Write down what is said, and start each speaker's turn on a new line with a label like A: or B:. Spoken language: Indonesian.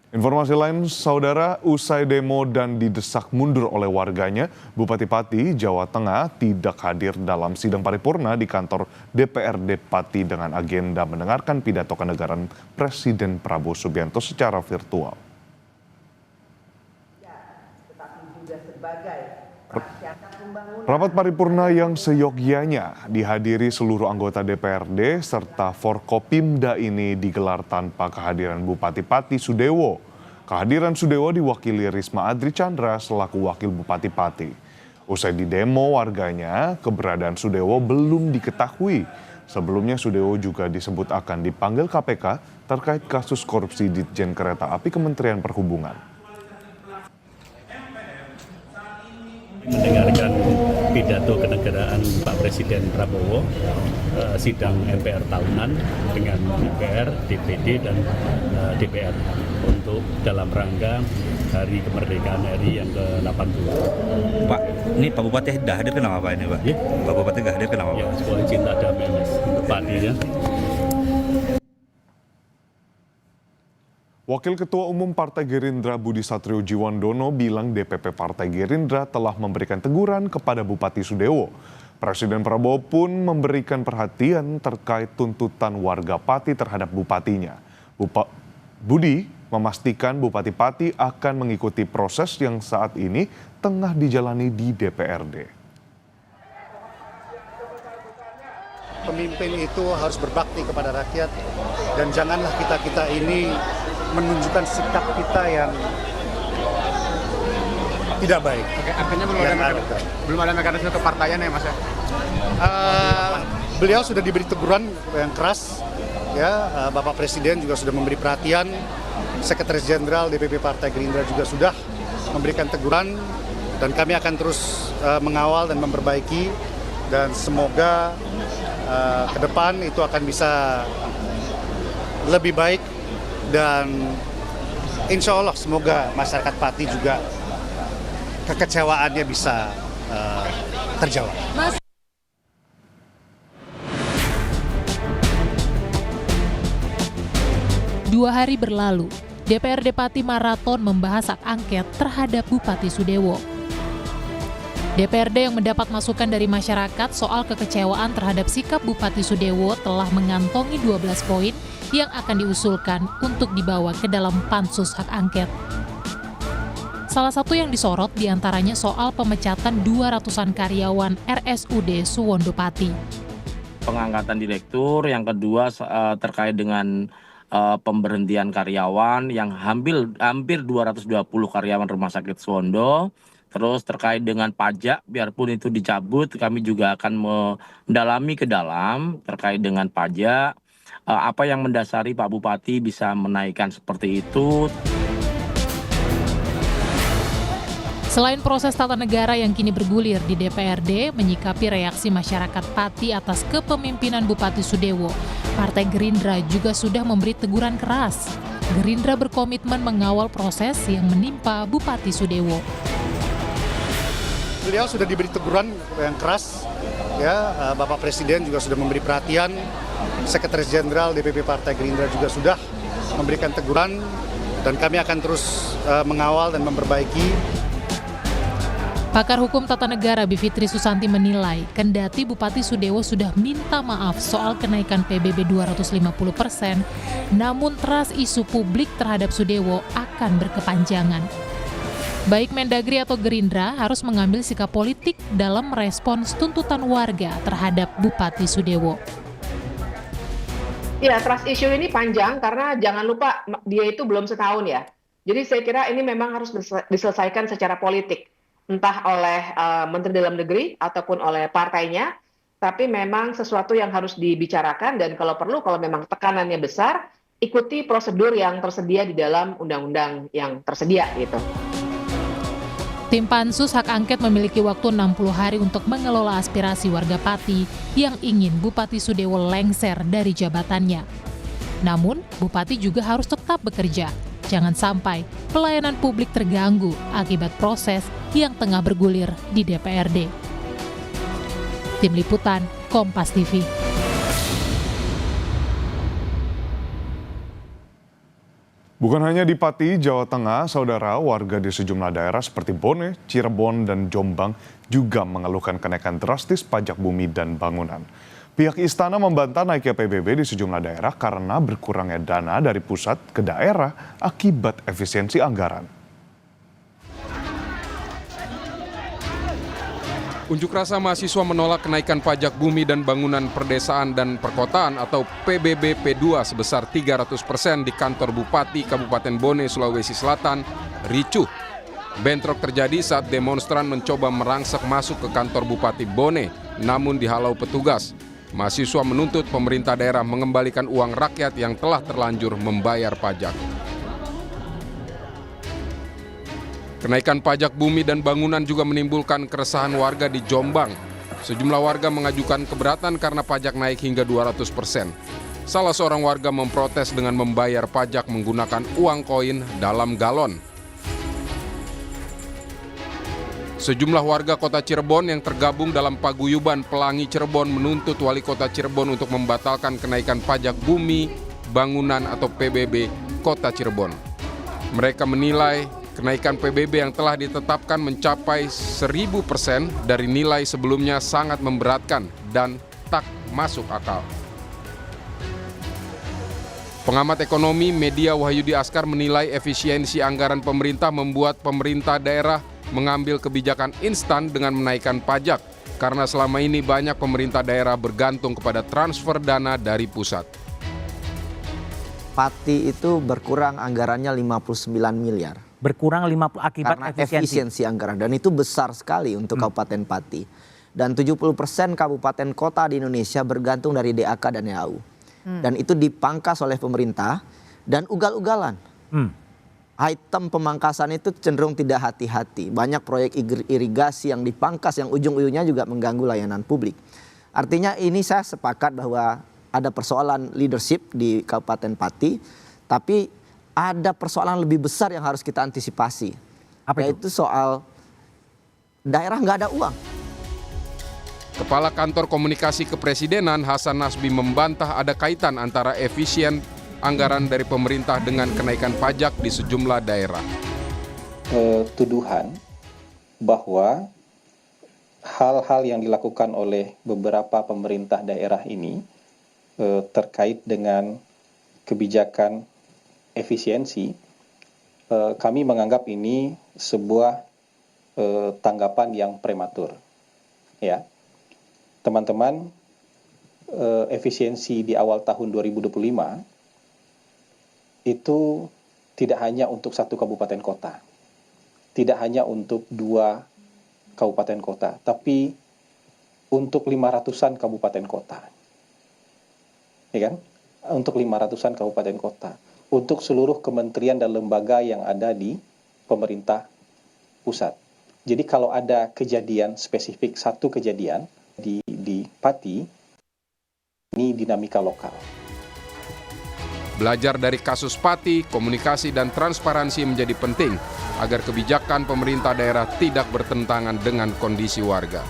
A: Informasi lain, saudara, usai demo dan didesak mundur oleh warganya, Bupati Pati, Jawa Tengah tidak hadir dalam sidang paripurna di kantor DPRD Pati dengan agenda mendengarkan pidato kenegaraan Presiden Prabowo Subianto secara virtual. Rapat paripurna yang seyogyanya dihadiri seluruh anggota DPRD serta Forkopimda ini digelar tanpa kehadiran Bupati Pati Sudewo. Kehadiran Sudewo diwakili Risma Adri Chandra selaku Wakil Bupati Pati. Usai didemo warganya, keberadaan Sudewo belum diketahui. Sebelumnya Sudewo juga disebut akan dipanggil KPK terkait kasus korupsi Ditjen Kereta Api Kementerian Perhubungan.
B: Mendengarkan pidato kenegaraan Pak Presiden Prabowo, sidang MPR tahunan dengan DPR, DPD, dan DPR untuk dalam rangka Hari Kemerdekaan RI yang ke-80.
C: Pak, ini Pak Bupati sudah hadir kenapa Pak ini Pak?
B: Ya?
C: Pak Bupati nggak hadir kenapa Pak?
B: Ya, sekolah cinta damai Mas, untuk Pati ya.
A: Wakil Ketua Umum Partai Gerindra Budi Satrio Jiwandono bilang DPP Partai Gerindra telah memberikan teguran kepada Bupati Sudewo. Presiden Prabowo pun memberikan perhatian terkait tuntutan warga Pati terhadap bupatinya. Budi memastikan Bupati Pati akan mengikuti proses yang saat ini tengah dijalani di DPRD.
D: Pemimpin itu harus berbakti kepada rakyat dan janganlah kita ini menunjukkan sikap kita yang tidak baik.
E: Oke, artinya belum ada mekanisme kepartaian ya Mas ya?
D: Beliau sudah diberi teguran yang keras, ya. Bapak Presiden juga sudah memberi perhatian. Sekretaris Jenderal DPP Partai Gerindra juga sudah memberikan teguran dan kami akan terus mengawal dan memperbaiki dan semoga ke depan itu akan bisa lebih baik. Dan insya Allah semoga masyarakat Pati juga kekecewaannya bisa terjawab.
F: 2 hari berlalu, DPRD Pati maraton membahas hak angket terhadap Bupati Sudewo. DPRD yang mendapat masukan dari masyarakat soal kekecewaan terhadap sikap Bupati Sudewo telah mengantongi 12 poin yang akan diusulkan untuk dibawa ke dalam pansus hak angket. Salah satu yang disorot diantaranya soal pemecatan 200-an karyawan RSUD Suwondo Pati.
G: Pengangkatan direktur, yang kedua terkait dengan pemberhentian karyawan yang hampir 220 karyawan Rumah Sakit Suwondo. Terus terkait dengan pajak, biarpun itu dicabut, kami juga akan mendalami ke dalam terkait dengan pajak. Apa yang mendasari Pak Bupati bisa menaikkan seperti itu.
F: Selain proses tata negara yang kini bergulir di DPRD, menyikapi reaksi masyarakat Pati atas kepemimpinan Bupati Sudewo, Partai Gerindra juga sudah memberi teguran keras. Gerindra berkomitmen mengawal proses yang menimpa Bupati Sudewo.
D: Beliau sudah diberi teguran yang keras, ya. Bapak Presiden juga sudah memberi perhatian. Sekretaris Jenderal DPP Partai Gerindra juga sudah memberikan teguran dan kami akan terus mengawal dan memperbaiki.
F: Pakar Hukum Tata Negara Bivitri Susanti menilai, kendati Bupati Sudewo sudah minta maaf soal kenaikan PBB 250%, namun teras isu publik terhadap Sudewo akan berkepanjangan. Baik Mendagri atau Gerindra harus mengambil sikap politik dalam merespons tuntutan warga terhadap Bupati Sudewo.
H: Ya, trust issue ini panjang karena jangan lupa dia itu belum setahun ya. Jadi saya kira ini memang harus diselesaikan secara politik. Entah oleh Menteri Dalam Negeri ataupun oleh partainya. Tapi memang sesuatu yang harus dibicarakan dan kalau perlu, kalau memang tekanannya besar, ikuti prosedur yang tersedia di dalam undang-undang yang tersedia gitu.
F: Tim Pansus Hak Angket memiliki waktu 60 hari untuk mengelola aspirasi warga Pati yang ingin Bupati Sudewo lengser dari jabatannya. Namun, Bupati juga harus tetap bekerja. Jangan sampai pelayanan publik terganggu akibat proses yang tengah bergulir di DPRD. Tim Liputan, Kompas TV.
A: Bukan hanya di Pati, Jawa Tengah, saudara, warga di sejumlah daerah seperti Bone, Cirebon, dan Jombang juga mengeluhkan kenaikan drastis pajak bumi dan bangunan. Pihak istana membantah naiknya PBB di sejumlah daerah karena berkurangnya dana dari pusat ke daerah akibat efisiensi anggaran.
I: Unjuk rasa mahasiswa menolak kenaikan pajak bumi dan bangunan perdesaan dan perkotaan atau PBB P2 sebesar 300% di kantor Bupati Kabupaten Bone, Sulawesi Selatan, ricuh. Bentrok terjadi saat demonstran mencoba merangsek masuk ke kantor Bupati Bone, namun dihalau petugas. Mahasiswa menuntut pemerintah daerah mengembalikan uang rakyat yang telah terlanjur membayar pajak. Kenaikan pajak bumi dan bangunan juga menimbulkan keresahan warga di Jombang. Sejumlah warga mengajukan keberatan karena pajak naik hingga 200%. Salah seorang warga memprotes dengan membayar pajak menggunakan uang koin dalam galon. Sejumlah warga kota Cirebon yang tergabung dalam paguyuban Pelangi Cirebon menuntut wali kota Cirebon untuk membatalkan kenaikan pajak bumi, bangunan atau PBB kota Cirebon. Mereka menilai kenaikan PBB yang telah ditetapkan mencapai 1000% dari nilai sebelumnya sangat memberatkan dan tak masuk akal. Pengamat ekonomi media Wahyudi Askar menilai efisiensi anggaran pemerintah membuat pemerintah daerah mengambil kebijakan instan dengan menaikkan pajak karena selama ini banyak pemerintah daerah bergantung kepada transfer dana dari pusat.
J: Pati itu berkurang anggarannya 59 miliar.
K: Berkurang 50 akibat
J: karena efisiensi anggaran, dan itu besar sekali untuk Kabupaten Pati. Dan 70% kabupaten kota di Indonesia bergantung dari DAK dan EAU. Dan itu dipangkas oleh pemerintah dan ugal-ugalan. Item pemangkasan itu cenderung tidak hati-hati. Banyak proyek irigasi yang dipangkas yang ujung-ujungnya juga mengganggu layanan publik. Artinya ini saya sepakat bahwa ada persoalan leadership di Kabupaten Pati, tapi ada persoalan lebih besar yang harus kita antisipasi.
K: Apa itu?
J: Yaitu soal daerah nggak ada uang.
I: Kepala Kantor Komunikasi Kepresidenan Hasan Nasbi membantah ada kaitan antara efisien anggaran dari pemerintah dengan kenaikan pajak di sejumlah daerah.
L: Tuduhan bahwa hal-hal yang dilakukan oleh beberapa pemerintah daerah ini terkait dengan kebijakan efisiensi, kami menganggap ini sebuah tanggapan yang prematur. Ya, teman-teman, efisiensi di awal tahun 2025 itu tidak hanya untuk satu kabupaten kota, tidak hanya untuk 2 kabupaten kota, tapi untuk 500-an kabupaten kota, ya kan? Untuk 500-an kabupaten kota, untuk seluruh kementerian dan lembaga yang ada di pemerintah pusat. Jadi kalau ada kejadian spesifik, satu kejadian di Pati, ini dinamika lokal.
I: Belajar dari kasus Pati, komunikasi dan transparansi menjadi penting agar kebijakan pemerintah daerah tidak bertentangan dengan kondisi warga.